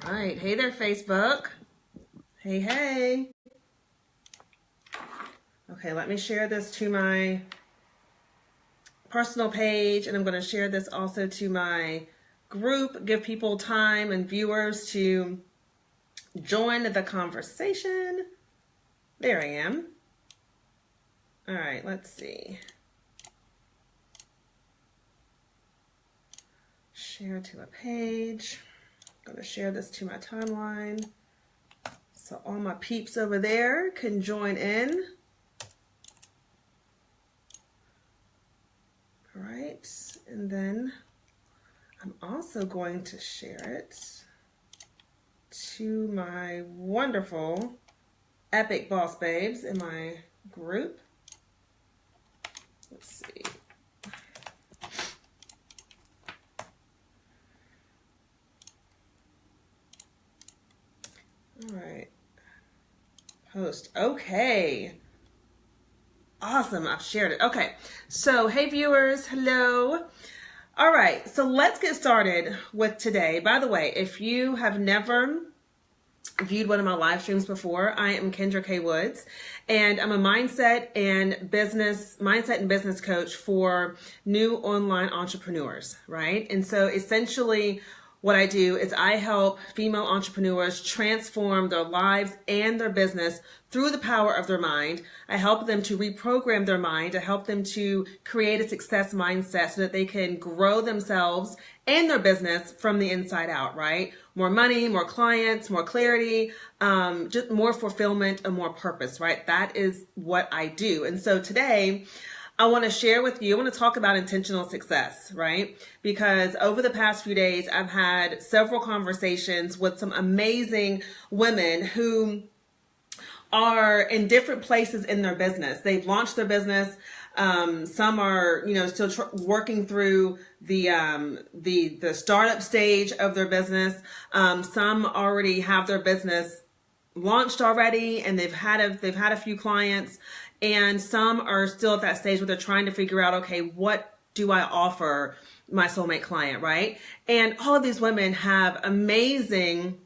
All right. Hey there, Facebook. Hey, hey. Okay, let me share this to my personal page, and I'm going to share this also to my group, give people time and viewers to join the conversation. There I am. All right, let's see. Share to a page. I'm going to share this to my timeline so all my peeps over there can join in. All right, and then I'm also going to share it to my wonderful epic boss babes in my group. Let's see. All right. Post. Okay. Awesome. I've shared it. Okay. So, hey viewers. Hello. All right. So let's get started with today. By the way, if you have never viewed one of my live streams before, I am Kendra K. Woods, and I'm a mindset and business coach for new online entrepreneurs, right? And so essentially what I do is I help female entrepreneurs transform their lives and their business through the power of their mind. I help them to reprogram their mind. I help them to create a success mindset so that they can grow themselves and their business from the inside out, right? More money, more clients, more clarity, just more fulfillment and more purpose, right? That is what I do. And so today, I want to share with you, I want to talk about intentional success, right? Because over the past few days, I've had several conversations with some amazing women who are in different places in their business. They've launched their business. Some are, still working through the startup stage of their business. Some already have their business launched already, and they've had a few clients. And some are still at that stage where they're trying to figure out, okay, what do I offer my soulmate client, right? And all of these women have amazing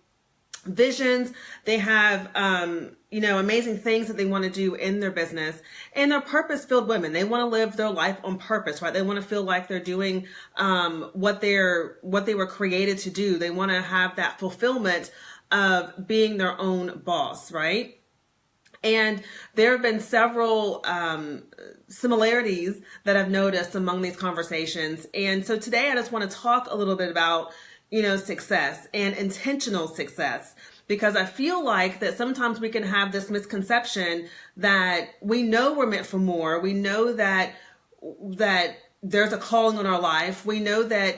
visions. They have, amazing things that they want to do in their business, and they're purpose-filled women. They want to live their life on purpose, right? They want to feel like they're doing what they were created to do. They want to have that fulfillment of being their own boss, right? And there have been several similarities that I've noticed among these conversations. And so today I just want to talk a little bit about, success and intentional success, because I feel like that sometimes we can have this misconception that we know we're meant for more. We know that there's a calling on our life. We know that,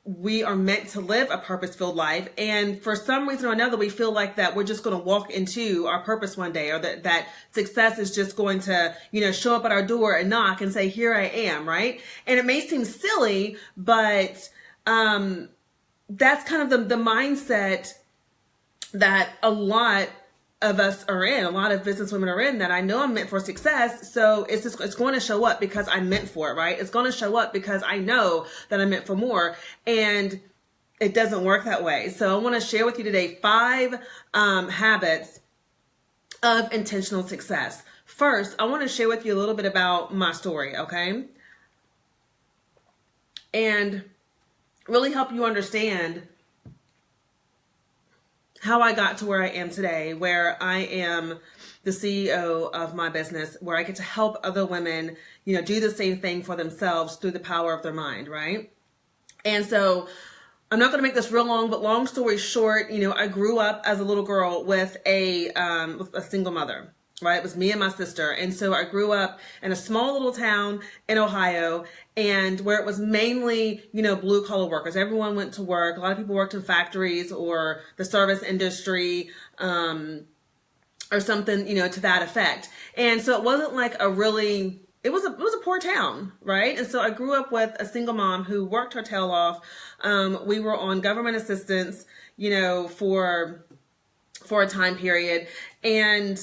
we are meant to live a purpose-filled life. And for some reason or another, we feel like that we're just going to walk into our purpose one day, or that success is just going to, show up at our door and knock and say, here I am, right? And it may seem silly, but that's kind of the mindset that a lot of us are in, a lot of business women are in, that I know I'm meant for success. So it's going to show up because I'm meant for it, right? It's going to show up because I know that I'm meant for more. And it doesn't work that way. So I want to share with you today 5 habits of intentional success. First, I want to share with you a little bit about my story, okay? And really help you understand how I got to where I am today, where I am the CEO of my business, where I get to help other women, do the same thing for themselves through the power of their mind, right? And so I'm not going to make this real long, but long story short, I grew up as a little girl with a single mother, right? It was me and my sister. And so I grew up in a small little town in Ohio, and where it was mainly, blue collar workers. Everyone went to work. A lot of people worked in factories or the service industry, or something, to that effect. And so it wasn't like it was a poor town, right? And so I grew up with a single mom who worked her tail off. We were on government assistance, for a time period. And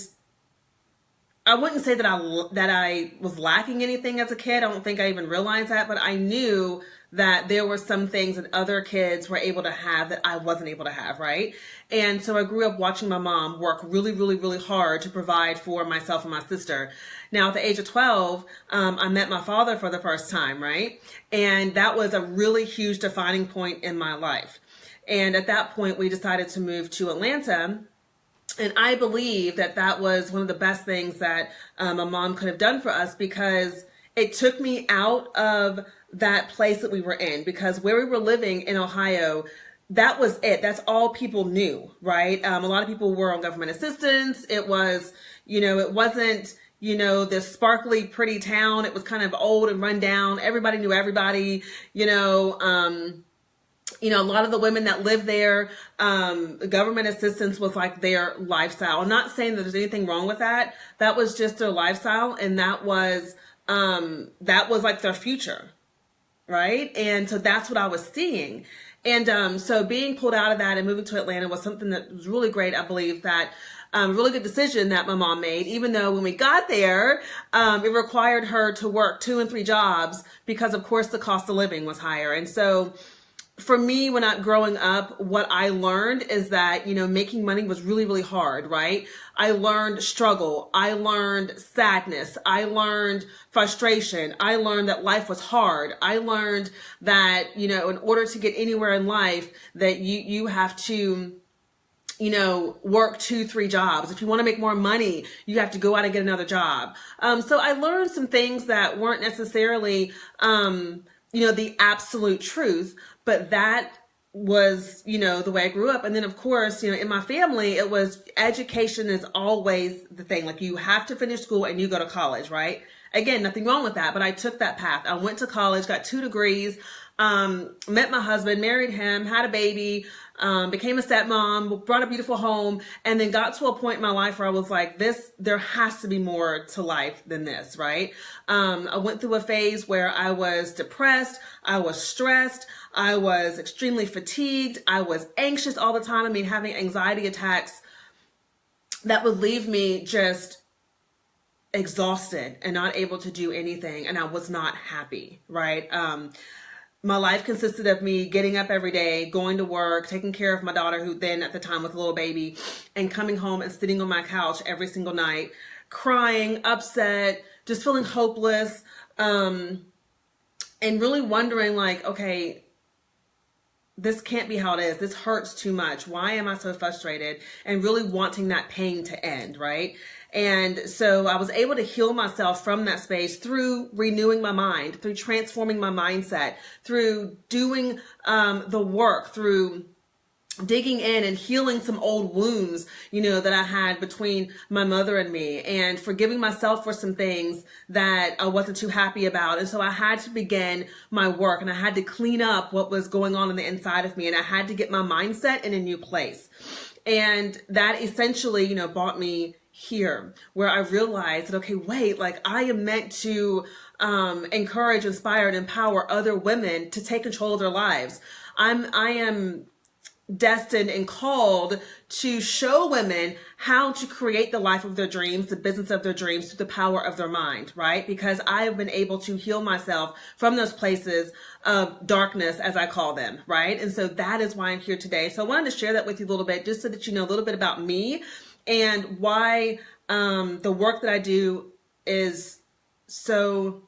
I wouldn't say that I was lacking anything as a kid. I don't think I even realized that, but I knew that there were some things that other kids were able to have that I wasn't able to have, right? And so I grew up watching my mom work really, really, really hard to provide for myself and my sister. Now, at the age of 12, I met my father for the first time, right? And that was a really huge defining point in my life. And at that point, we decided to move to Atlanta. And I believe that that was one of the best things that my mom could have done for us, because it took me out of that place that we were in. Because where we were living in Ohio, that was it. That's all people knew, right? A lot of people were on government assistance. It was, it wasn't, this sparkly, pretty town. It was kind of old and run down. Everybody knew everybody, a lot of the women that lived there, government assistance was like their lifestyle. I'm not saying that there's anything wrong with that. That was just their lifestyle, and that was like their future, right? And so that's what I was seeing. And so being pulled out of that and moving to Atlanta was something that was really great. I believe that really good decision that my mom made, even though when we got there, it required her to work 2 and 3 jobs because, of course, the cost of living was higher. And so for me, when I'm growing up, what I learned is that, making money was really, really hard, right? I learned struggle. I learned sadness. I learned frustration. I learned that life was hard. I learned that, in order to get anywhere in life, that you have to, work 2, 3 jobs. If you want to make more money, you have to go out and get another job. So I learned some things that weren't necessarily, the absolute truth, but that was, the way I grew up. And then of course, in my family, it was education is always the thing. Like, you have to finish school and you go to college, right? Again, nothing wrong with that, but I took that path. I went to college, got 2 degrees, met my husband, married him, had a baby, became a stepmom, brought a beautiful home, and then got to a point in my life where I was like, there has to be more to life than this, right? I went through a phase where I was depressed, I was stressed, I was extremely fatigued, I was anxious all the time. Having anxiety attacks that would leave me just exhausted and not able to do anything, and I was not happy, right? My life consisted of me getting up every day, going to work, taking care of my daughter, who then at the time was a little baby, and coming home and sitting on my couch every single night, crying, upset, just feeling hopeless, and really wondering, like, okay, this can't be how it is. This hurts too much. Why am I so frustrated? And really wanting that pain to end, right? And so I was able to heal myself from that space through renewing my mind, through transforming my mindset, through doing the work, through digging in and healing some old wounds, that I had between my mother and me, and forgiving myself for some things that I wasn't too happy about. And so I had to begin my work, and I had to clean up what was going on the inside of me, and I had to get my mindset in a new place. And that essentially, brought me here, where I realized that, okay, wait, like, I am meant to encourage, inspire, and empower other women to take control of their lives. I am destined and called to show women how to create the life of their dreams, the business of their dreams, through the power of their mind, right? Because I have been able to heal myself from those places of darkness, as I call them, right? And so that is why I'm here today. So I wanted to share that with you a little bit, just so that you know a little bit about me and why the work that I do is so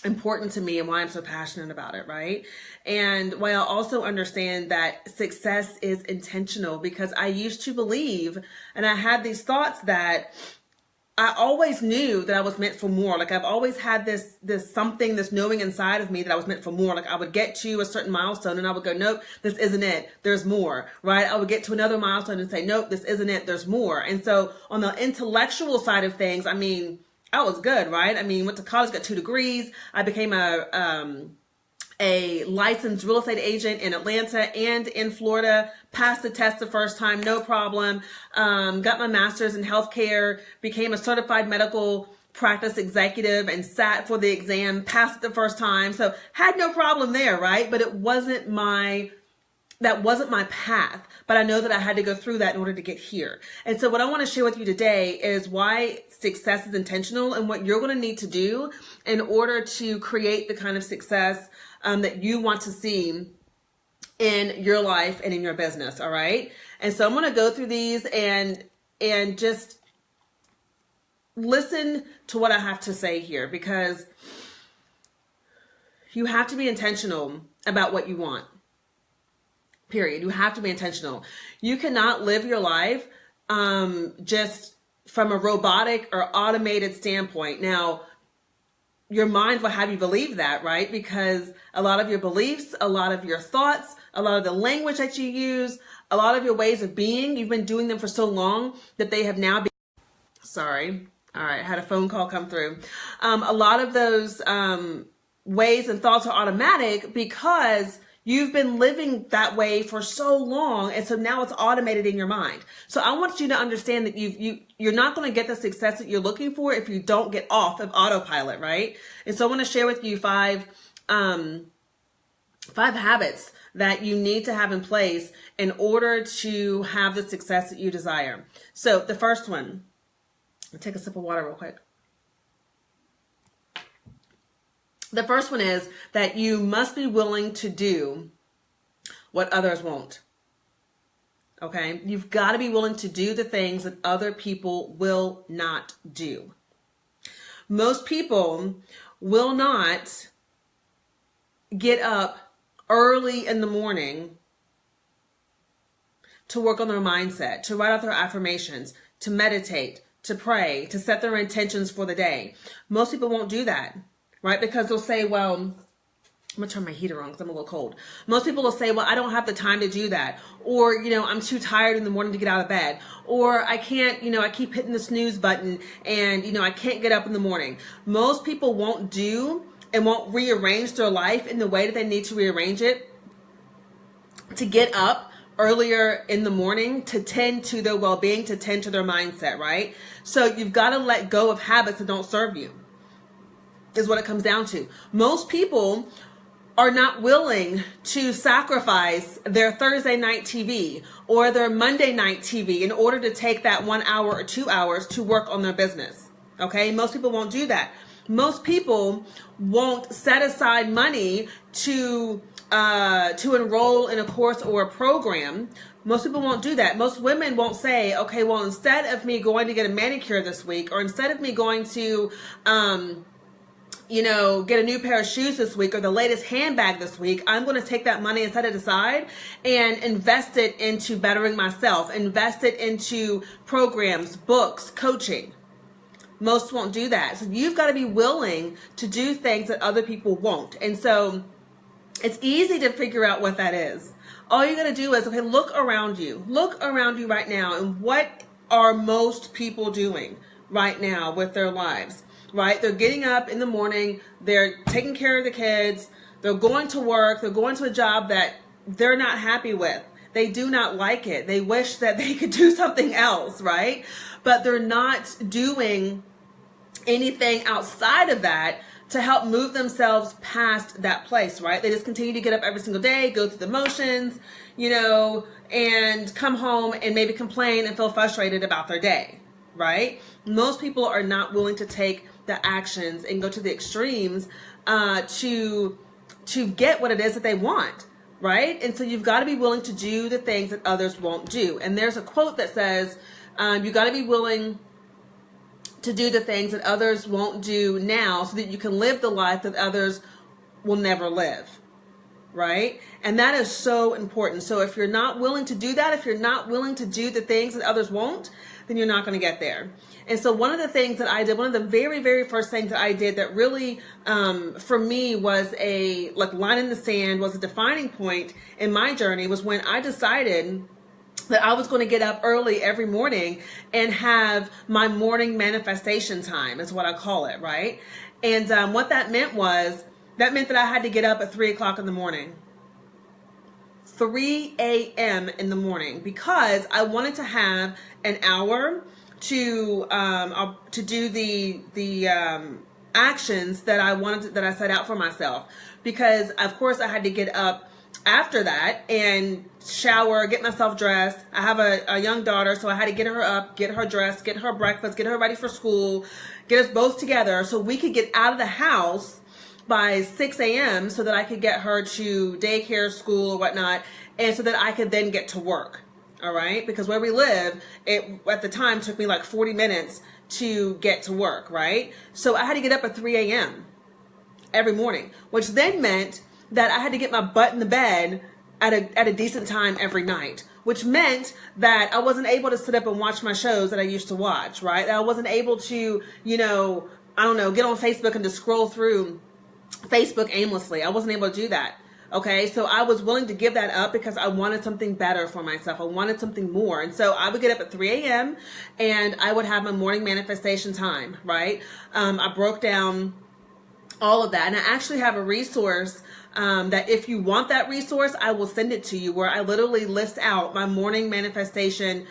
important to me, and why I'm so passionate about it, right? And why I also understand that success is intentional, because I used to believe, and I had these thoughts, that I always knew that I was meant for more. Like, I've always had this knowing inside of me that I was meant for more. Like, I would get to a certain milestone and I would go, nope, this isn't it. There's more, right? I would get to another milestone and say, nope, this isn't it. There's more. And so on the intellectual side of things, I was good, right? Went to college, got 2 degrees. I became a licensed real estate agent in Atlanta and in Florida, passed the test the first time, no problem. Got my master's in healthcare, became a certified medical practice executive and sat for the exam, passed it the first time. So had no problem there, right? But it wasn't my that wasn't my path, but I know that I had to go through that in order to get here. And so what I want to share with you today is why success is intentional and what you're going to need to do in order to create the kind of success that you want to see in your life and in your business. All right. And so I'm going to go through these and just listen to what I have to say here, because you have to be intentional about what you want. Period. You have to be intentional. You cannot live your life just from a robotic or automated standpoint. Now, your mind will have you believe that, right? Because a lot of your beliefs, a lot of your thoughts, a lot of the language that you use, a lot of your ways of being, you've been doing them for so long that they have now been... Sorry. All right. I had a phone call come through. A lot of those ways and thoughts are automatic because you've been living that way for so long, and so now it's automated in your mind. So I want you to understand that you're not going to get the success that you're looking for if you don't get off of autopilot, right? And so I want to share with you five habits that you need to have in place in order to have the success that you desire. So the first one, I'll take a sip of water real quick. The first one is that you must be willing to do what others won't. Okay? You've got to be willing to do the things that other people will not do. Most people will not get up early in the morning to work on their mindset, to write out their affirmations, to meditate, to pray, to set their intentions for the day. Most people won't do that. Right? Because they'll say, well, I'm going to turn my heater on because I'm a little cold. Most people will say, well, I don't have the time to do that. Or, I'm too tired in the morning to get out of bed. Or I can't, I keep hitting the snooze button and, I can't get up in the morning. Most people won't do and won't rearrange their life in the way that they need to rearrange it to get up earlier in the morning, to tend to their well-being, to tend to their mindset, right? So you've got to let go of habits that don't serve you. Is what it comes down to. Most people are not willing to sacrifice their Thursday night TV or their Monday night TV in order to take that 1 hour or 2 hours to work on their business. Okay? Most people won't do that. Most people won't set aside money to enroll in a course or a program. Most people won't do that. Most women won't say, okay, well, instead of me going to get a manicure this week, or instead of me going to get a new pair of shoes this week or the latest handbag this week, I'm going to take that money and set it aside and invest it into bettering myself, invest it into programs, books, coaching. Most won't do that. So you've got to be willing to do things that other people won't. And so it's easy to figure out what that is. All you got to do is, okay, look around you. Look around you right now, and what are most people doing right now with their lives? Right? They're getting up in the morning, they're taking care of the kids, they're going to work, they're going to a job that they're not happy with. They do not like it. They wish that they could do something else, right? But they're not doing anything outside of that to help move themselves past that place, right? They just continue to get up every single day, go through the motions, and come home and maybe complain and feel frustrated about their day, right? Most people are not willing to take the actions and go to the extremes to get what it is that they want, right? And so you've got to be willing to do the things that others won't do. And there's a quote that says, you got to be willing to do the things that others won't do now so that you can live the life that others will never live, right? And that is so important. So if you're not willing to do that, if you're not willing to do the things that others won't, then you're not going to get there. And so one of the things that I did, one of the very, very first things that I did that really, for me, was a line in the sand, was a defining point in my journey, was when I decided that I was going to get up early every morning and have my morning manifestation time, is what I call it, right? And what that meant that I had to get up at 3 o'clock in the morning. 3 a.m. in the morning, because I wanted to have an hour to do the actions that I set out for myself. Because of course I had to get up after that and shower, get myself dressed. I have a young daughter, so I had to get her up, get her dressed, get her breakfast, get her ready for school, get us both together so we could get out of the house by 6 a.m. so that I could get her to daycare, school, or whatnot, and so that I could then get to work. All right? Because where we live, it at the time took me like 40 minutes to get to work, right? So I had to get up at 3 a.m. every morning, which then meant that I had to get my butt in the bed at a decent time every night, which meant that I wasn't able to sit up and watch my shows that I used to watch, right? That I wasn't able to, get on Facebook and just scroll through Facebook aimlessly. I wasn't able to do that. Okay, so I was willing to give that up because I wanted something better for myself. I wanted something more. And so I would get up at 3 a.m. and I would have my morning manifestation time, right? I broke down all of that. And I actually have a resource that if you want that resource, I will send it to you, where I literally list out my morning manifestation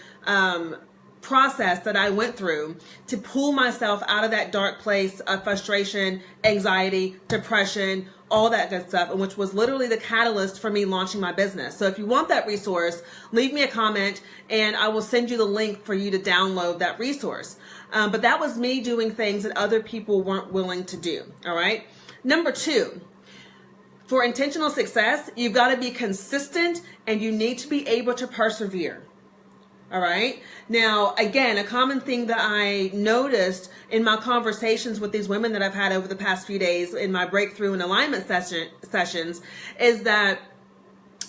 process that I went through to pull myself out of that dark place of frustration, anxiety, depression, all that good stuff, and which was literally the catalyst for me launching my business. So if you want that resource, leave me a comment and I will send you the link for you to download that resource. But that was me doing things that other people weren't willing to do. All right. Number 2, for intentional success, you've got to be consistent and you need to be able to persevere. All right. Now, again, a common thing that I noticed in my conversations with these women that I've had over the past few days in my breakthrough and alignment sessions is that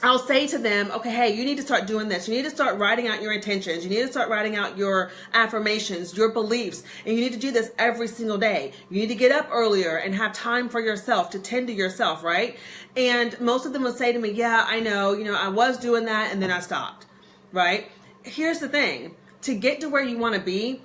I'll say to them, okay, hey, you need to start doing this. You need to start writing out your intentions. You need to start writing out your affirmations, your beliefs, and you need to do this every single day. You need to get up earlier and have time for yourself, to tend to yourself, right? And most of them will say to me, yeah, I know, I was doing that and then I stopped, right? Here's the thing, to get to where you want to be,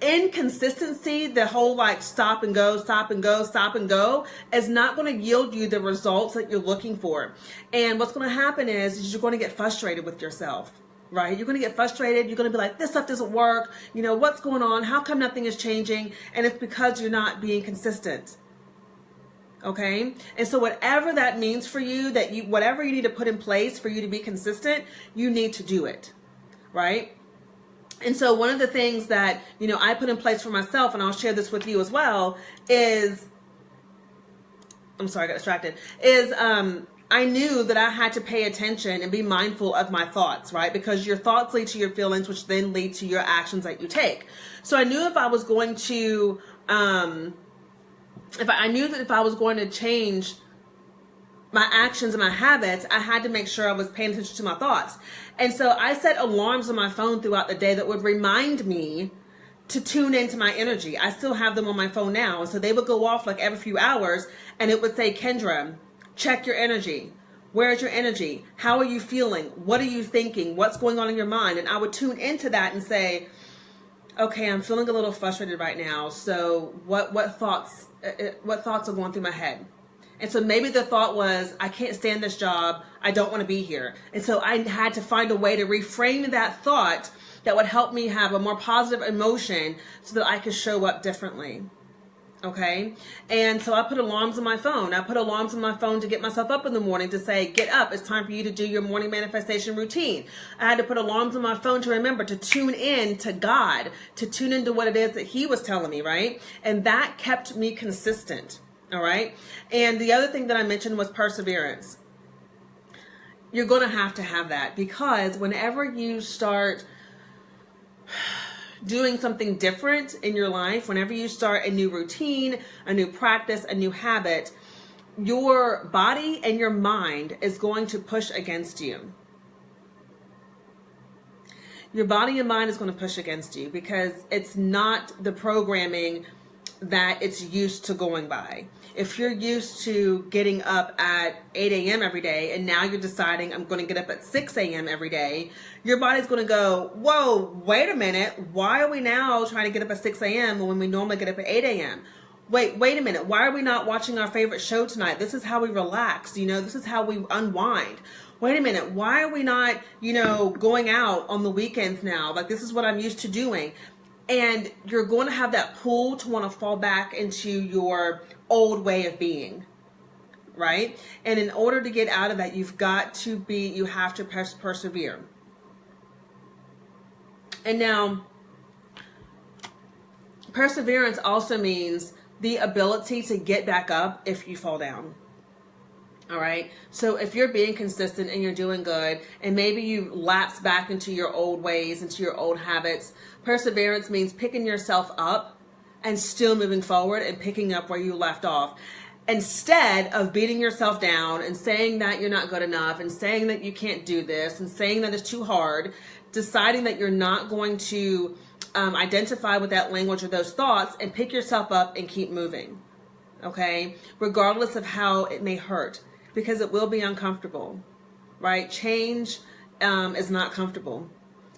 inconsistency, the whole stop and go, stop and go, stop and go, is not going to yield you the results that you're looking for. And what's going to happen is you're going to get frustrated with yourself, right? You're going to get frustrated. You're going to be like, this stuff doesn't work. What's going on? How come nothing is changing? And it's because you're not being consistent. Okay. And so whatever that means for you, whatever you need to put in place for you to be consistent, you need to do it. Right? And so one of the things that, I put in place for myself, and I'll share this with you as well, is, I'm sorry, I got distracted, is I knew that I had to pay attention and be mindful of my thoughts, right? Because your thoughts lead to your feelings, which then lead to your actions that you take. So I knew if I was going to, if I was going to change my actions and my habits, I had to make sure I was paying attention to my thoughts. And so I set alarms on my phone throughout the day that would remind me to tune into my energy. I still have them on my phone now. So they would go off every few hours and it would say, Kendra, check your energy. Where's your energy? How are you feeling? What are you thinking? What's going on in your mind? And I would tune into that and say, okay, I'm feeling a little frustrated right now. So what thoughts are going through my head? And so maybe the thought was, I can't stand this job. I don't want to be here. And so I had to find a way to reframe that thought that would help me have a more positive emotion so that I could show up differently. Okay. And so I put alarms on my phone. I put alarms on my phone to get myself up in the morning to say, get up. It's time for you to do your morning manifestation routine. I had to put alarms on my phone to remember to tune in to God, to tune into what it is that He was telling me, right? And that kept me consistent. All right. And the other thing that I mentioned was perseverance. You're going to have that, because whenever you start doing something different in your life, whenever you start a new routine, a new practice, a new habit, your body and your mind is going to push against you. Your body and mind is going to push against you because it's not the programming that it's used to going by. If you're used to getting up at 8 a.m. every day and now you're deciding I'm going to get up at 6 a.m. every day, your body's going to go, whoa, wait a minute. Why are we now trying to get up at 6 a.m. when we normally get up at 8 a.m.? Wait a minute. Why are we not watching our favorite show tonight? This is how we relax. This is how we unwind. Wait a minute. Why are we not, going out on the weekends now? This is what I'm used to doing. And you're going to have that pull to want to fall back into your old way of being, right? And in order to get out of that, you have to persevere. And now, perseverance also means the ability to get back up if you fall down. All right. So if you're being consistent and you're doing good, and maybe you lapse back into your old ways, into your old habits, perseverance means picking yourself up and still moving forward and picking up where you left off. Instead of beating yourself down and saying that you're not good enough and saying that you can't do this and saying that it's too hard, deciding that you're not going to identify with that language or those thoughts, and pick yourself up and keep moving. Okay. Regardless of how it may hurt. Because it will be uncomfortable, right? Change is not comfortable.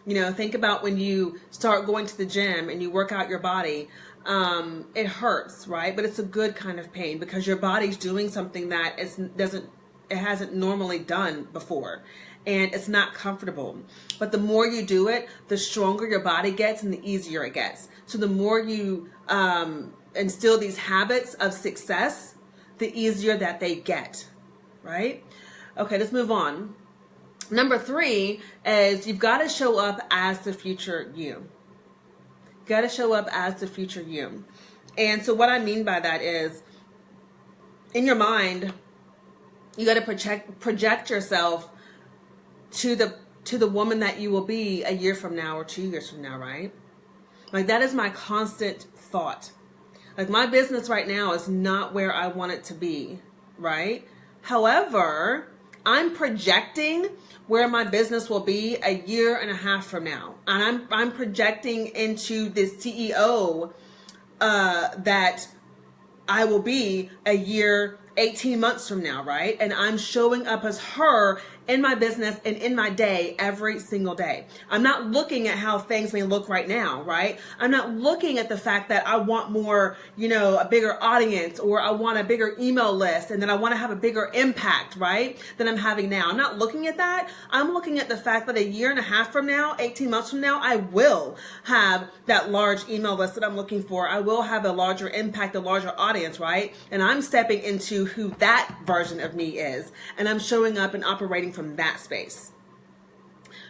You know, think about when you start going to the gym and you work out your body. It hurts, right? But it's a good kind of pain because your body's doing something that it hasn't normally done before. And it's not comfortable. But the more you do it, the stronger your body gets and the easier it gets. So the more you instill these habits of success, the easier that they get. Right? Okay, let's move on. Number 3 is you've got to show up as the future you. Got to show up as the future you. And so what I mean by that is, in your mind, you got to project yourself to the woman that you will be a year from now or 2 years from now, right? Like that is my constant thought. Like my business right now is not where I want it to be, right? However, I'm projecting where my business will be a year and a half from now. And I'm projecting into the CEO that I will be a year, 18 months from now, right? And I'm showing up as her in my business and in my day every single day. I'm not looking at how things may look right now, right? I'm not looking at the fact that I want more, a bigger audience, or I want a bigger email list, and then I want to have a bigger impact, right, than I'm having now. I'm not looking at that. I'm looking at the fact that a year and a half from now, 18 months from now, I will have that large email list that I'm looking for. I will have a larger impact, a larger audience, right? And I'm stepping into who that version of me is, and I'm showing up and operating from that space.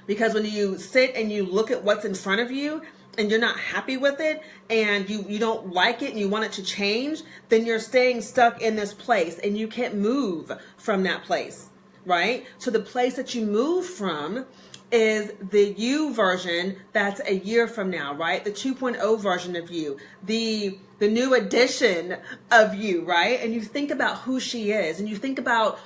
Because when you sit and you look at what's in front of you and you're not happy with it and you don't like it and you want it to change, then you're staying stuck in this place and you can't move from that place, right? So the place that you move from is the you version that's a year from now, right? The 2.0 version of you, the new edition of you, right? And you think about who she is, and you think about,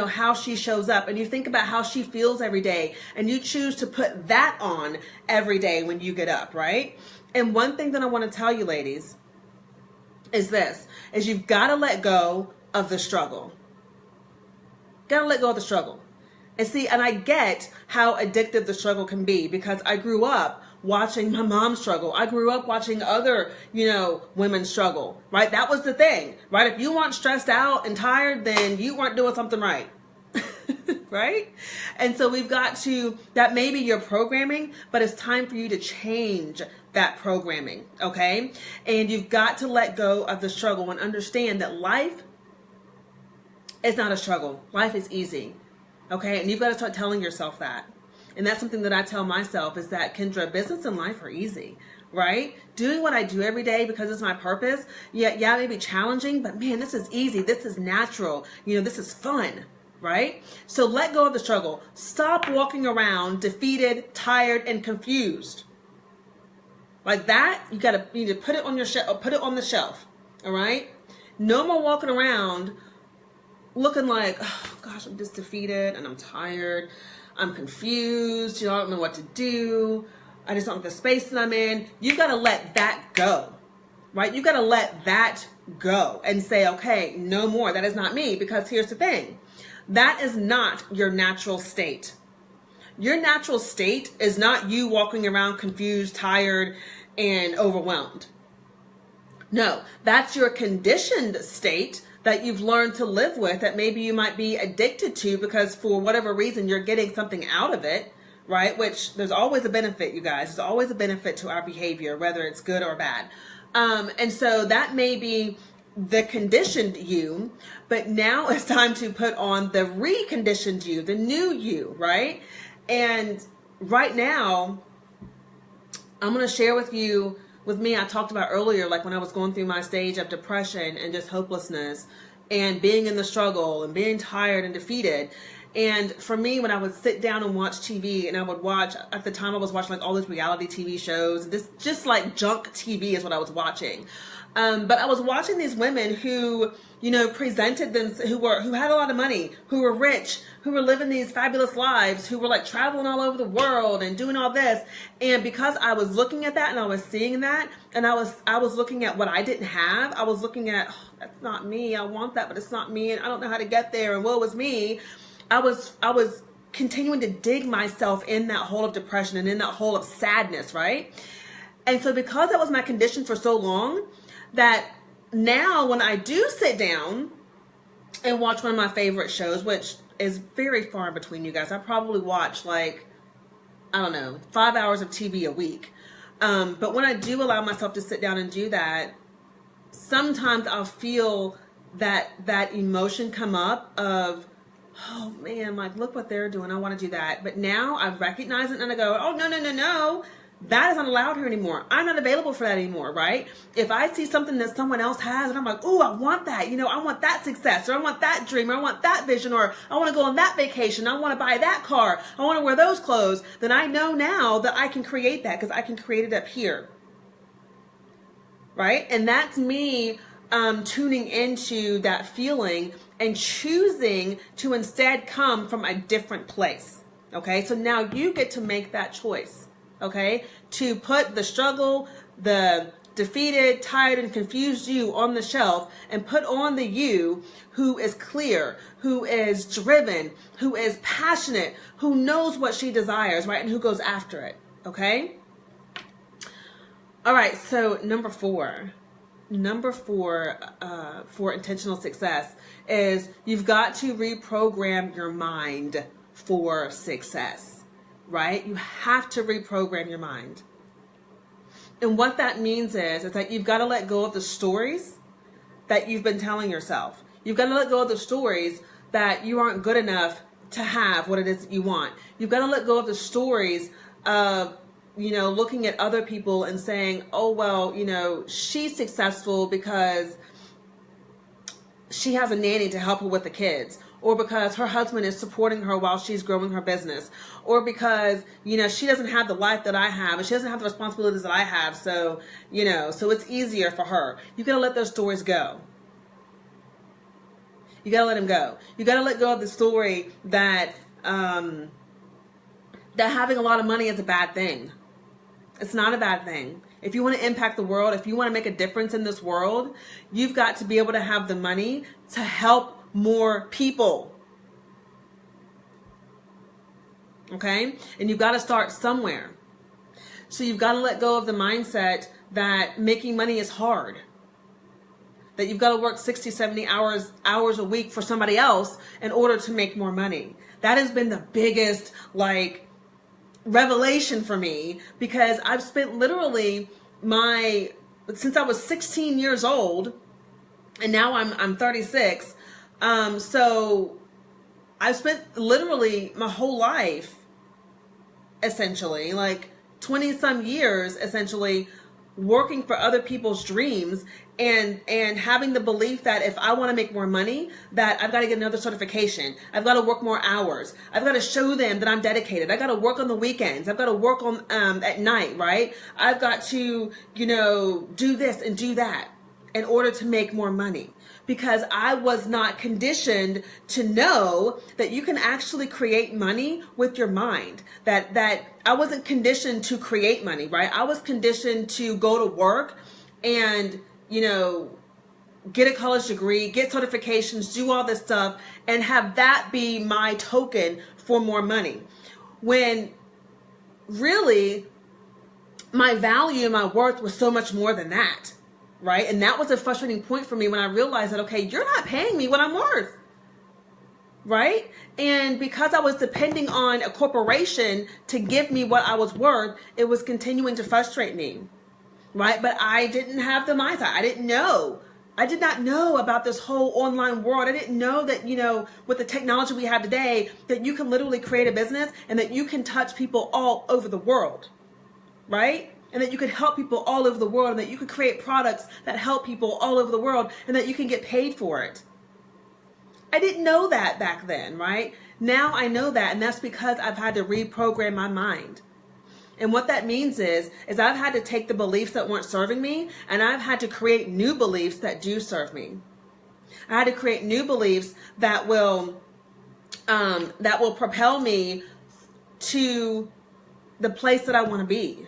how she shows up, and you think about how she feels every day, and you choose to put that on every day when you get up, right? And one thing that I want to tell you, ladies, is you've got to let go of the struggle. Got to let go of the struggle. And see, and I get how addictive the struggle can be, because I grew up watching my mom struggle. I grew up watching other, women struggle, right? That was the thing, right? If you weren't stressed out and tired, then you weren't doing something right, right? And so that may be your programming, but it's time for you to change that programming, okay? And you've got to let go of the struggle and understand that life is not a struggle. Life is easy. Okay, and you've got to start telling yourself that. And that's something that I tell myself, is that, Kendra, business and life are easy, right? Doing what I do every day because it's my purpose, yeah, it may be challenging, but man, this is easy. This is natural. this is fun, right? So let go of the struggle. Stop walking around defeated, tired, and confused. Like that, you need to put it on the shelf, all right? No more walking around looking like, oh gosh, I'm just defeated and I'm tired. I'm confused. I don't know what to do. I just don't have the space that I'm in. You've got to let that go, right? You've got to let that go and say, okay, no more. That is not me, because here's the thing. That is not your natural state. Your natural state is not you walking around confused, tired, and overwhelmed. No, that's your conditioned state that you've learned to live with, that maybe you might be addicted to because for whatever reason you're getting something out of it, right? Which there's always a benefit, you guys. There's always a benefit to our behavior, whether it's good or bad. And so that may be the conditioned you, but now it's time to put on the reconditioned you, the new you, right? And right now, I'm going to share with me, I talked about earlier, like when I was going through my stage of depression and just hopelessness and being in the struggle and being tired and defeated. And for me, when I would sit down and watch TV, and I would watch, at the time I was watching like all these reality TV shows, this just like junk TV is what I was watching. But I was watching these women who, presented them, who had a lot of money, who were rich, who were living these fabulous lives, who were like traveling all over the world and doing all this. And because I was looking at that and I was seeing that, and I was looking at what I didn't have, I was looking at, oh, that's not me. I want that, but it's not me, and I don't know how to get there, and woe was me. I was continuing to dig myself in that hole of depression and in that hole of sadness, right? And so because that was my condition for so long, that now when I do sit down and watch one of my favorite shows, which is very far in between, you guys, I probably watch 5 hours of TV a week. But when I do allow myself to sit down and do that, sometimes I'll feel that emotion come up of, oh man, like, look what they're doing. I want to do that. But now I recognize it and I go, oh, no. That is not allowed here anymore. I'm not available for that anymore, right? If I see something that someone else has and I'm like, oh, I want that. I want that success, or I want that dream, or I want that vision, or I want to go on that vacation. I want to buy that car. I want to wear those clothes. Then I know now that I can create that because I can create it up here. Right? And that's me tuning into that feeling and choosing to instead come from a different place. Okay? So now you get to make that choice. Okay, to put the struggle, the defeated, tired, and confused you on the shelf and put on the you who is clear, who is driven, who is passionate, who knows what she desires, right? And who goes after it. Okay. All right. So number four for intentional success is you've got to reprogram your mind for success. Right? You have to reprogram your mind. And what that means is that you've got to let go of the stories that you've been telling yourself. You've got to let go of the stories that you aren't good enough to have what it is that you want. You've got to let go of the stories of, looking at other people and saying, oh, well, she's successful because she has a nanny to help her with the kids, or because her husband is supporting her while she's growing her business, or because, she doesn't have the life that I have and she doesn't have the responsibilities that I have. So, so it's easier for her. You got to let those stories go. You got to let them go. You got to let go of the story that having a lot of money is a bad thing. It's not a bad thing. If you want to impact the world, if you want to make a difference in this world, you've got to be able to have the money to help more people. Okay? And you've got to start somewhere. So you've got to let go of the mindset that making money is hard. That you've got to work 60, 70 hours a week for somebody else in order to make more money. That has been the biggest, revelation for me, because I've spent literally since I was 16 years old, and now I'm 36. So I've spent literally my whole life, essentially, 20 some years, essentially, working for other people's dreams and having the belief that if I want to make more money, that I've got to get another certification. I've got to work more hours. I've got to show them that I'm dedicated. I've got to work on the weekends. I've got to work on at night, right? I've got to, do this and do that in order to make more money. Because I was not conditioned to know that you can actually create money with your mind. That I wasn't conditioned to create money, right? I was conditioned to go to work and, get a college degree, get certifications, do all this stuff, and have that be my token for more money. When really my value and my worth was so much more than that. Right? And that was a frustrating point for me when I realized that, okay, you're not paying me what I'm worth. Right? And because I was depending on a corporation to give me what I was worth, it was continuing to frustrate me. Right? But I didn't have the mindset. I didn't know I did not know about this whole online world. I didn't know that, with the technology we have today, that you can literally create a business and that you can touch people all over the world, right? And that you could help people all over the world, and that you could create products that help people all over the world, and that you can get paid for it. I didn't know that back then, right? Now I know that, and that's because I've had to reprogram my mind. And what that means is I've had to take the beliefs that weren't serving me, and I've had to create new beliefs that do serve me. I had to create new beliefs that will propel me to the place that I want to be.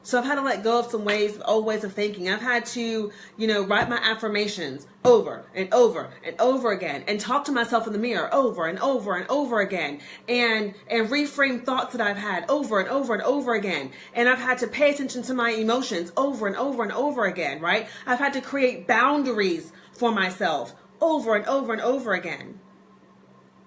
So I've had to let go of some old ways of thinking. I've had to, write my affirmations over and over and over again, and talk to myself in the mirror over and over and over again, and reframe thoughts that I've had over and over and over again. And I've had to pay attention to my emotions over and over and over again, right? I've had to create boundaries for myself over and over and over again.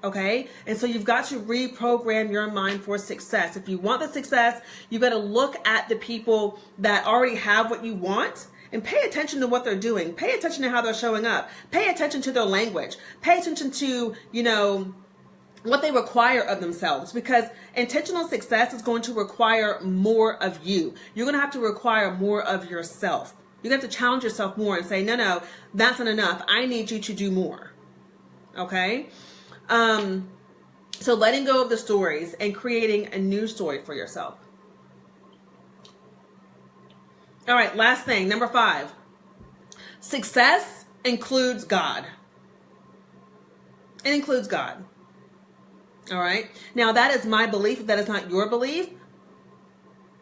Okay? And so you've got to reprogram your mind for success. If you want the success, you got to look at the people that already have what you want and pay attention to what they're doing. Pay attention to how they're showing up. Pay attention to their language. Pay attention to, what they require of themselves, because intentional success is going to require more of you. You're going to have to require more of yourself. You have to challenge yourself more and say, no, that's not enough. I need you to do more. Okay? So letting go of the stories and creating a new story for yourself. All right, last thing, number 5. Success includes God. It includes God. All right. Now that is my belief. If that is not your belief,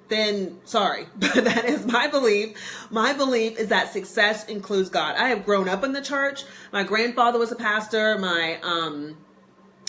then sorry, but that is my belief. My belief is that success includes God. I have grown up in the church. My grandfather was a pastor. My,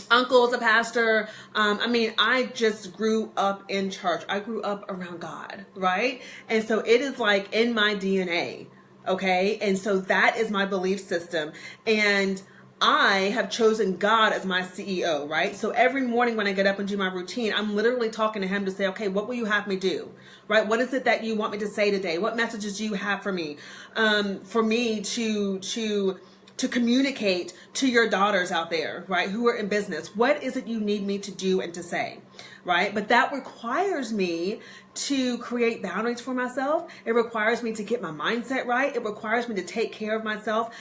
uncle is a pastor. I just grew up in church. I grew up around God, right? And so it is like in my DNA, okay? And so that is my belief system. And I have chosen God as my CEO, right? So every morning when I get up and do my routine, I'm literally talking to him to say, okay, what will you have me do, right? What is it that you want me to say today? What messages do you have for me? For me to communicate to your daughters out there, right, who are in business. What is it you need me to do and to say, right? But that requires me to create boundaries for myself. It requires me to get my mindset right. It requires me to take care of myself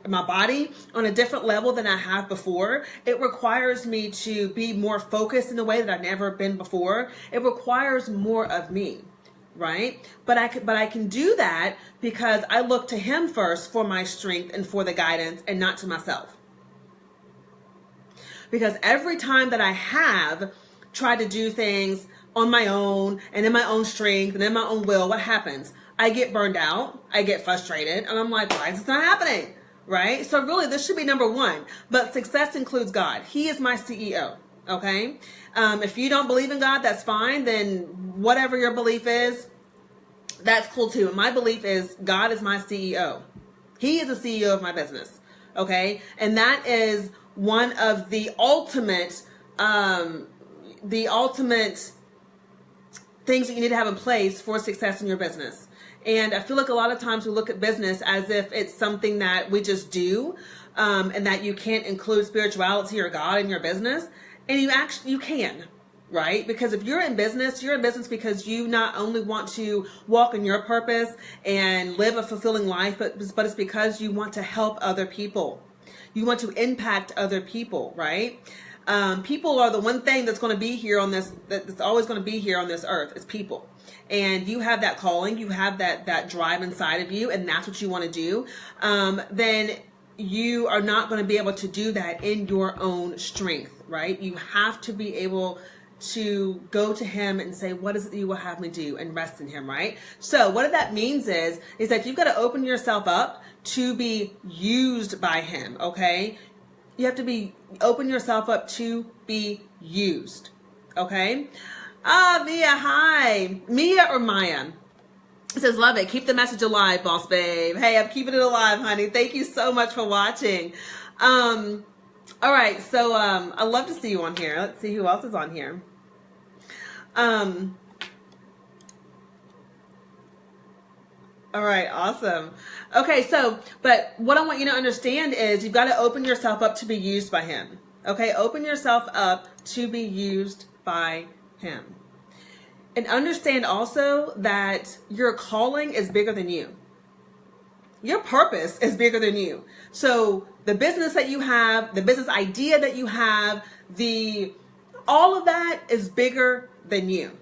my body on a different level than I have before. It requires me to be more focused in a way that I've never been before. It requires more of me. Right? But I can do that because I look to him first for my strength and for the guidance, and not to myself. Because every time that I have tried to do things on my own and in my own strength and in my own will, what happens? I get burned out. I get frustrated, and I'm like, why is this not happening? Right? So really, this should be number 1. But success includes God. He is my CEO. Okay? If you don't believe in God, that's fine. Then whatever your belief is, that's cool too. And my belief is God is my CEO. He is the CEO of my business. Okay? And that is one of the ultimate things that you need to have in place for success in your business. And I feel like a lot of times we look at business as if it's something that we just do, and that you can't include spirituality or God in your business. And you can, right? Because if you're in business because you not only want to walk in your purpose and live a fulfilling life, but it's because you want to help other people. You want to impact other people, right? People are the one thing that's going to be here on this, that's always going to be here on this earth, is people. And you have that calling, you have that drive inside of you, and that's what you want to do. Then you are not going to be able to do that in your own strength, right? You have to be able to go to him and say, what is it that you will have me do, and rest in him, right? So what that means is that you've got to open yourself up to be used by him, okay? You have to open yourself up to be used, okay? Mia, hi. Mia or Maya? It says, love it. Keep the message alive, boss babe. Hey, I'm keeping it alive, honey. Thank you so much for watching. All right, so I'd love to see you on here. Let's see who else is on here. All right, awesome. Okay, so, but what I want you to understand is you've got to open yourself up to be used by him. Okay, open yourself up to be used by him. And understand also that your calling is bigger than you. Your purpose is bigger than you. So the business that you have, the business idea that you have, all of that is bigger than you.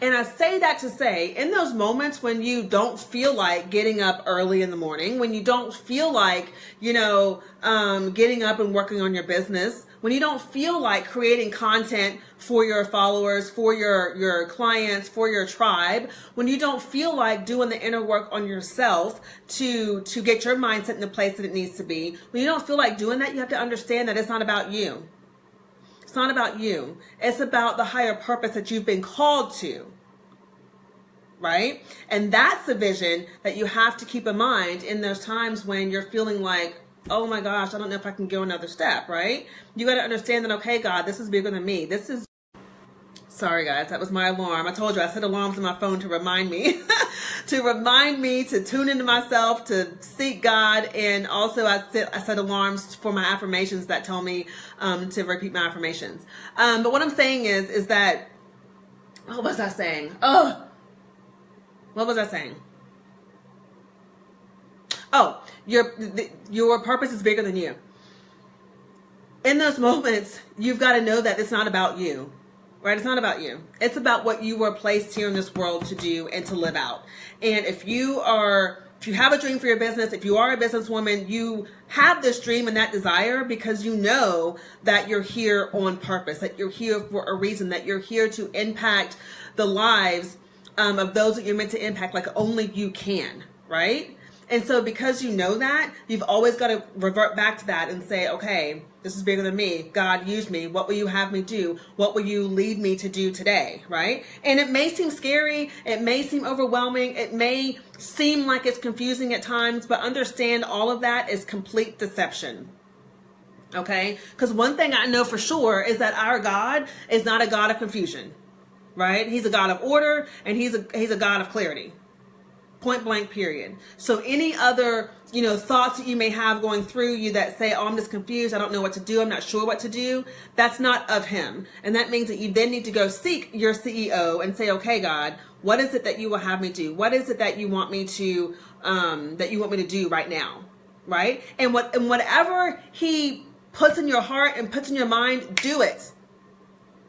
And I say that to say, in those moments when you don't feel like getting up early in the morning, when you don't feel like, getting up and working on your business, when you don't feel like creating content for your followers, for your clients, for your tribe, when you don't feel like doing the inner work on yourself to get your mindset in the place that it needs to be, when you don't feel like doing that, you have to understand that it's not about you. It's not about you. It's about the higher purpose that you've been called to, right? And that's the vision that you have to keep in mind in those times when you're feeling like, oh my gosh, I don't know if I can go another step, right? You got to understand that, okay, God, this is bigger than me. Sorry guys, that was my alarm. I told you I set alarms on my phone to remind me, to tune into myself, to seek God. And also I set alarms for my affirmations that tell me to repeat my affirmations. But what I'm saying is that, what was I saying? What was I saying? Oh, your purpose is bigger than you. In those moments, you've got to know that it's not about you. Right? It's not about you. It's about what you were placed here in this world to do and to live out. And if you have a dream for your business, if you are a businesswoman, you have this dream and that desire because you know that you're here on purpose, that you're here for a reason, that you're here to impact the lives of those that you're meant to impact like only you can, right? And so because you know that, you've always got to revert back to that and say, okay, this is bigger than me. God, use me. What will you have me do? What will you lead me to do today, right? And it may seem scary. It may seem overwhelming. It may seem like it's confusing at times, but understand all of that is complete deception. Okay? Because one thing I know for sure is that our God is not a God of confusion, right? He's a God of order, and he's a God of clarity. Point blank, period. So any other, thoughts that you may have going through you that say, oh, I'm just confused, I don't know what to do, I'm not sure what to do, that's not of him. And that means that you then need to go seek your CEO and say, okay, God, what is it that you will have me do? What is it that you want me to, do right now? Right? And whatever he puts in your heart and puts in your mind, do it.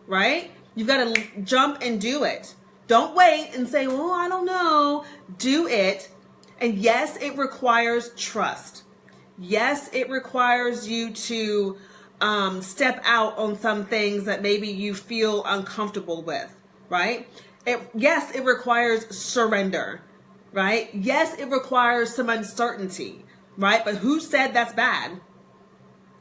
Right? You've got to jump and do it. Don't wait and say, well, I don't know. Do it. And yes, it requires trust. Yes, it requires you to step out on some things that maybe you feel uncomfortable with, right? Yes, it requires surrender, right? Yes, it requires some uncertainty, right? But who said that's bad,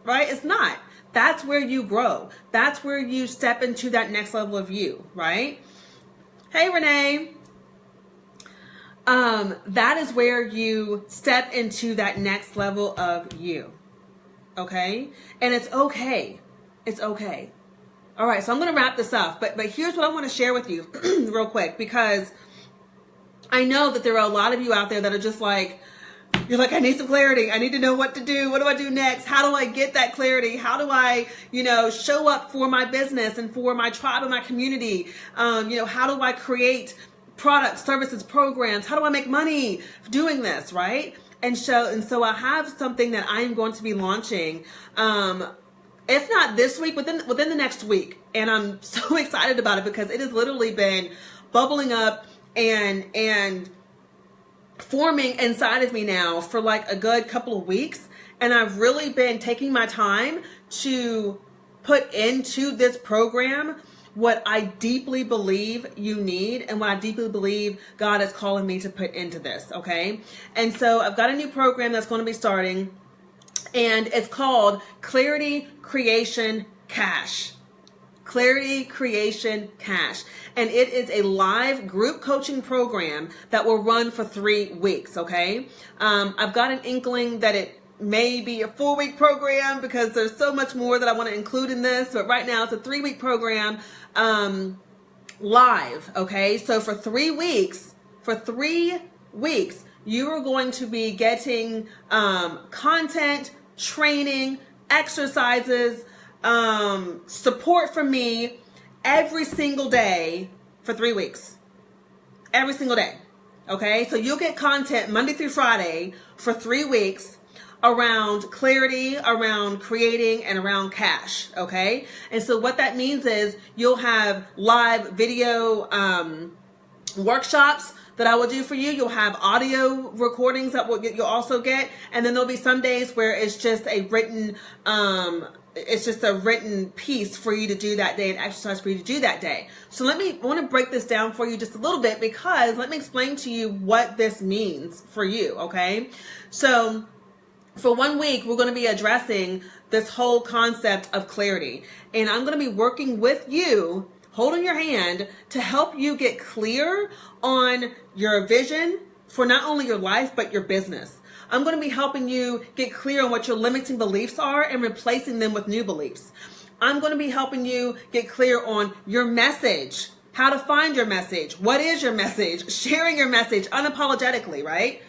right? It's not. That's where you grow. That's where you step into that next level of you, right? Hey, Renee. That is where you step into that next level of you. Okay? And it's okay. It's okay. All right, so I'm going to wrap this up. But here's what I want to share with you real quick, because I know that there are a lot of you out there that are just like, you're like, I need some clarity. I need to know what to do. What do I do next? How do I get that clarity? How do I, show up for my business and for my tribe and my community? How do I create products, services, programs? How do I make money doing this, right? And so I have something that I'm going to be launching, if not this week, within the next week. And I'm so excited about it because it has literally been bubbling up and forming inside of me now for like a good couple of weeks. And I've really been taking my time to put into this program what I deeply believe you need and what I deeply believe God is calling me to put into this, okay? And so I've got a new program that's going to be starting, and it's called Clarity Creation Cash. Clarity Creation Cash. And it is a live group coaching program that will run for 3 weeks, okay? I've got an inkling that it may be a 4-week program because there's so much more that I want to include in this. But right now it's a 3-week program live, okay? So for 3 weeks, you are going to be getting content, training, exercises, support from me every single day for 3 weeks. Every single day. Okay? So you'll get content Monday through Friday for 3 weeks around clarity, around creating, and around cash. Okay? And so what that means is you'll have live video workshops that I will do for you. You'll have audio recordings that you'll also get. And then there'll be some days where it's just a written piece for you to do that day, an exercise for you to do that day. So I want to break this down for you just a little bit, because let me explain to you what this means for you, okay? So for 1 week, we're going to be addressing this whole concept of clarity. And I'm going to be working with you, holding your hand, to help you get clear on your vision for not only your life, but your business. I'm going to be helping you get clear on what your limiting beliefs are and replacing them with new beliefs. I'm going to be helping you get clear on your message, how to find your message, what is your message, sharing your message unapologetically, right?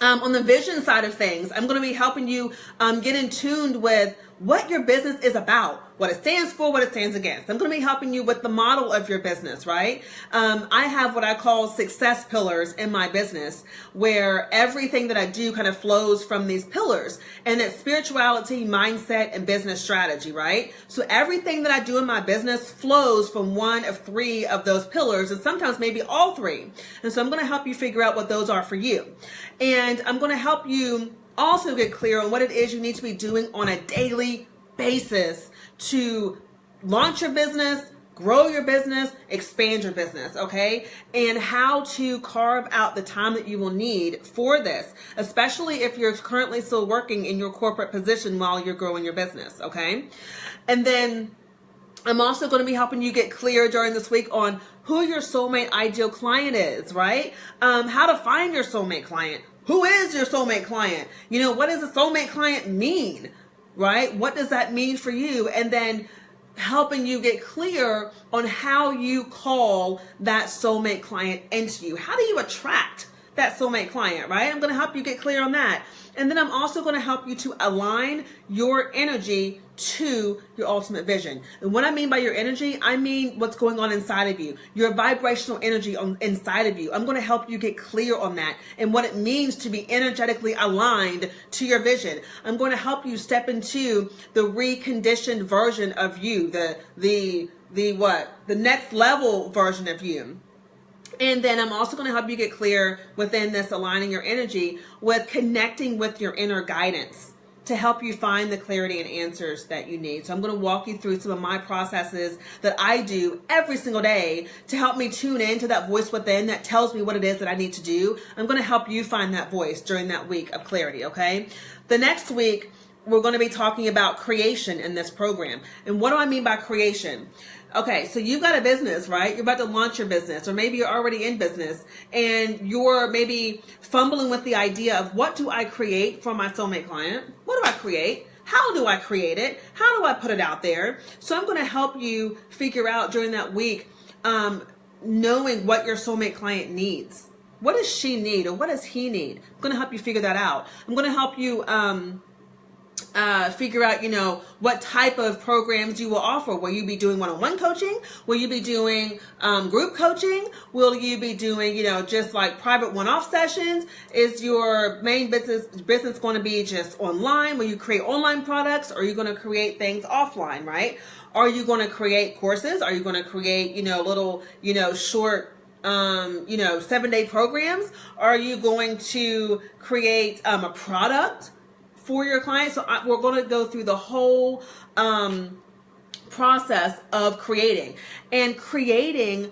On the vision side of things, I'm going to be helping you get in tune with what your business is about, what it stands for, what it stands against. I'm going to be helping you with the model of your business, right? I have what I call success pillars in my business, where everything that I do kind of flows from these pillars, and it's spirituality, mindset, and business strategy, right? So everything that I do in my business flows from one of 3 of those pillars, and sometimes maybe all 3. And so I'm going to help you figure out what those are for you. And I'm going to help you also get clear on what it is you need to be doing on a daily basis to launch your business, grow your business, expand your business, okay? And how to carve out the time that you will need for this, especially if you're currently still working in your corporate position while you're growing your business, okay? And then I'm also going to be helping you get clear during this week on who your soulmate ideal client is, right? How to find your soulmate client. Who is your soulmate client? You know, what does a soulmate client mean, right? What does that mean for you? And then helping you get clear on how you call that soulmate client into you. How do you attract that soulmate client, right? I'm going to help you get clear on that. And then I'm also going to help you to align your energy to your ultimate vision. And what I mean by your energy, I mean what's going on inside of you, your vibrational energy inside of you. I'm going to help you get clear on that and what it means to be energetically aligned to your vision. I'm going to help you step into the reconditioned version of you, the next level version of you. And then I'm also going to help you get clear within this aligning your energy with connecting with your inner guidance to help you find the clarity and answers that you need. So I'm going to walk you through some of my processes that I do every single day to help me tune into that voice within that tells me what it is that I need to do. I'm going to help you find that voice during that week of clarity, okay? The next week, we're going to be talking about creation in this program. And what do I mean by creation? Okay, so you've got a business, right? You're about to launch your business, or maybe you're already in business and you're maybe fumbling with the idea of what do I create for my soulmate client? What do I create? How do I create it? How do I put it out there? So I'm going to help you figure out during that week, knowing what your soulmate client needs. What does she need, or what does he need? I'm going to help you figure that out. I'm going to help you figure out, what type of programs you will offer. Will you be doing one-on-one coaching? Will you be doing group coaching? Will you be doing, just like private one-off sessions? Is your main business going to be just online? Will you create online products? Or are you going to create things offline, right? Are you going to create courses? Are you going to create, little, short 7-day programs? Are you going to create a product for your clients? So we're going to go through the whole process of creating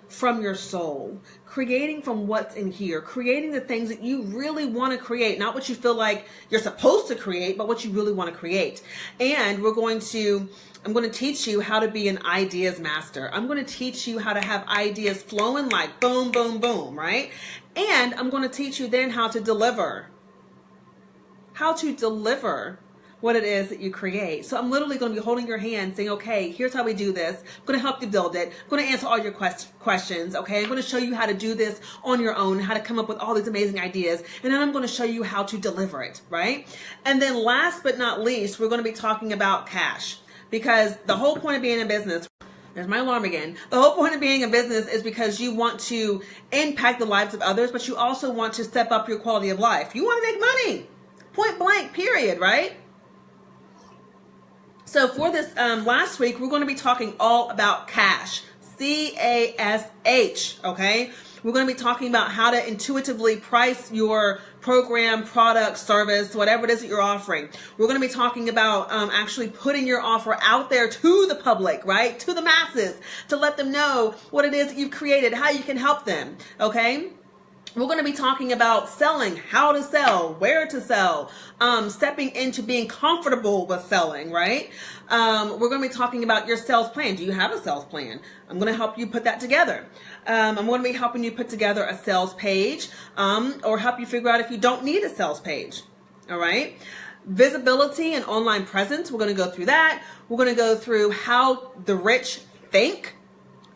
from your soul, creating from what's in here, creating the things that you really want to create, not what you feel like you're supposed to create, but what you really want to create. And I'm going to teach you how to be an ideas master. I'm going to teach you how to have ideas flowing like boom, boom, boom, right? And I'm going to teach you then how to deliver what it is that you create. So I'm literally going to be holding your hand saying, okay, here's how we do this. I'm going to help you build it. I'm going to answer all your questions. Okay. I'm going to show you how to do this on your own, how to come up with all these amazing ideas. And then I'm going to show you how to deliver it. Right. And then last but not least, we're going to be talking about cash, because the whole point of being in business, there's my alarm again. The whole point of being in business is because you want to impact the lives of others, but you also want to step up your quality of life. You want to make money. Point blank, period, right? So for this last week, we're going to be talking all about cash. CASH, okay? We're going to be talking about how to intuitively price your program, product, service, whatever it is that you're offering. We're going to be talking about actually putting your offer out there to the public, right? To the masses, to let them know what it is that you've created, how you can help them, okay? We're going to be talking about selling, how to sell, where to sell, stepping into being comfortable with selling, right? We're going to be talking about your sales plan. Do you have a sales plan? I'm going to help you put that together. I'm going to be helping you put together a sales page, or help you figure out if you don't need a sales page. All right. Visibility and online presence. We're going to go through that. We're going to go through how the rich think.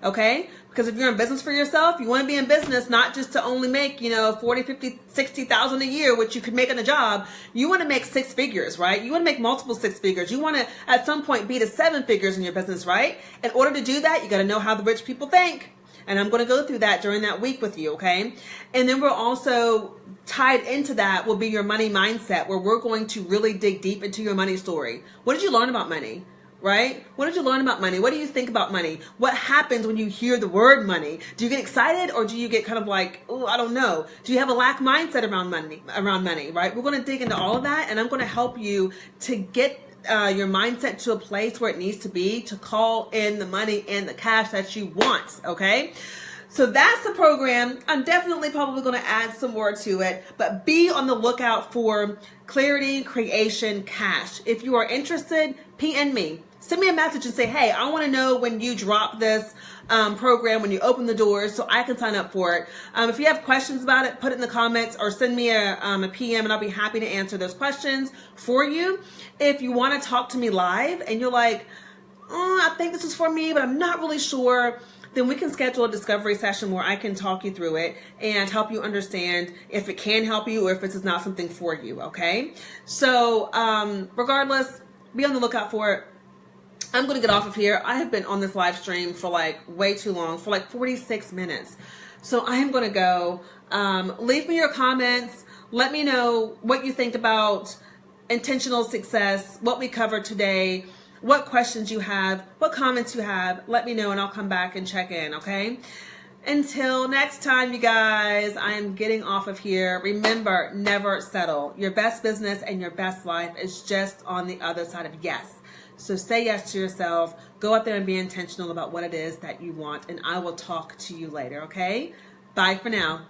Okay. Because if you're in business for yourself, you want to be in business not just to only make, 40, 50, 60,000 a year, which you could make in a job. You want to make 6 figures, right? You want to make multiple 6 figures. You want to, at some point, be to 7 figures in your business, right? In order to do that, you got to know how the rich people think. And I'm going to go through that during that week with you, okay? And then we're also tied into that will be your money mindset, where we're going to really dig deep into your money story. What did you learn about money? Right? What did you learn about money? What do you think about money? What happens when you hear the word money? Do you get excited, or do you get kind of like, oh, I don't know. Do you have a lack mindset around money, right? We're going to dig into all of that, and I'm going to help you to get your mindset to a place where it needs to be to call in the money and the cash that you want. Okay. So that's the program. I'm definitely probably going to add some more to it, but be on the lookout for Clarity Creation Cash. If you are interested, PM me. Send me a message and say, hey, I want to know when you drop this program, when you open the doors, so I can sign up for it. If you have questions about it, put it in the comments or send me a PM, and I'll be happy to answer those questions for you. If you want to talk to me live and you're like, oh, I think this is for me, but I'm not really sure, then we can schedule a discovery session where I can talk you through it and help you understand if it can help you or if it's not something for you, okay? So regardless, be on the lookout for it. I'm going to get off of here. I have been on this live stream for like way too long, for like 46 minutes. So I am going to go. Leave me your comments. Let me know what you think about intentional success, what we covered today, what questions you have, what comments you have. Let me know and I'll come back and check in, okay? Until next time, you guys, I am getting off of here. Remember, never settle. Your best business and your best life is just on the other side of yes. So say yes to yourself. Go out there and be intentional about what it is that you want. And I will talk to you later, okay? Bye for now.